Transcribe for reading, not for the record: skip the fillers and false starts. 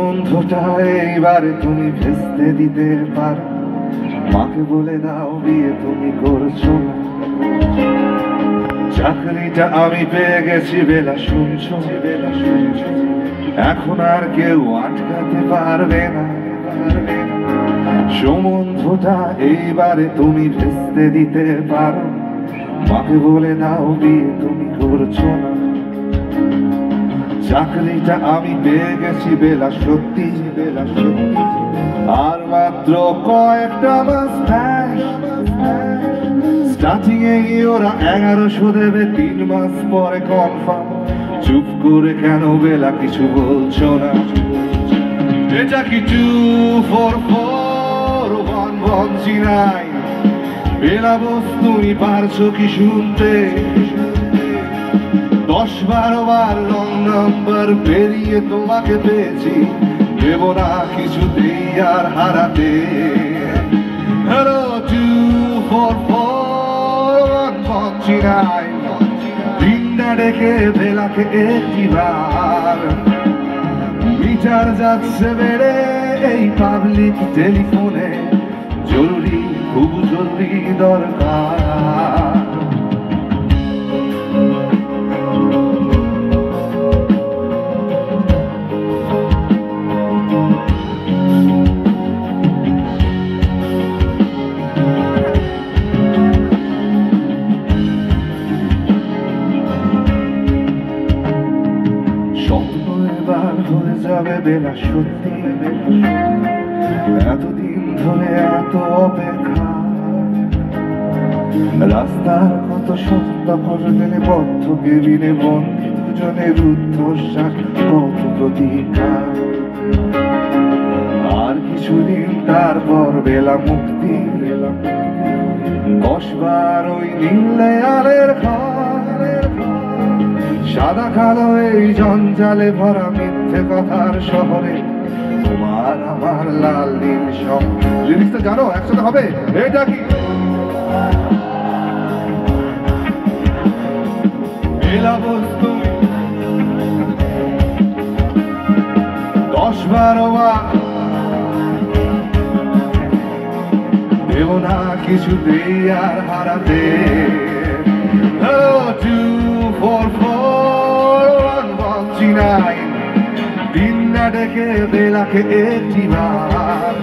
সম্বন্ধটা এইবারে তুমি ভেস্তে দিতে পারো, মাকে বলে দাও বিয়ে তুমি করছো না। চাকরিটা আমি পেয়ে গেছি বেলা শুনছো, এখন আর কেউ আটকাতে পারবে না। সম্বন্ধটা এইবারে তুমি ভেস্তে দিতে পারো, মাকে বলে দাও বিয়ে তুমি করছো না। চাকরিটা আমি পেয়ে গেছি বেলা সত্যি, আর মাত্র কয়েকটা মাস স্টার্টিং এ ওরা 1100 দেবে, 3 মাস পরে কনফার্ম। চুপ করে কেন বেলা কিছু বলছো না? এটা কি 2441109? বেলা বস তুমি পারছো কি শুনতে? 10-12 বার রং নাম্বার পেরিয়ে তোমাকে পেয়েছি, দেব না কিছুতেই আর হারাতে। হ্যালো 2441109, দিনটা ডেকে বেলাকে একটিবার। মিটার যাচ্ছে বেড়ে এই পাবলিক টেলিফোনে, জরুরি খুব জরুরি দরকার। স্বপ্ন এবার হয়ে যাবে বেলা সত্যি, এতদিন ধরে এত অপেক্ষা। রাস্তার কত সত্তা দিনে বদ্ধ কেবিনে বন্দি দুজনের রুদ্ধশ্বাস, কত প্রতীক্ষা। আর কিছুদিন তারপর বেলা মুক্তি, বসবার ওই নীল দেয়ালের ঘরে, সাদা কালো এই জঞ্জালে ভরা মিথ্যে কথার শহরে, তোমার আমার লাল নীল সব। জিনিসটা জানো একসাথে হবে এটা কি? বেলা বস্তু 10-12 বার দেব না কিছুতেই আর হারাতে। 2441109, দিন না ডেকে বেলাকে একটিবার।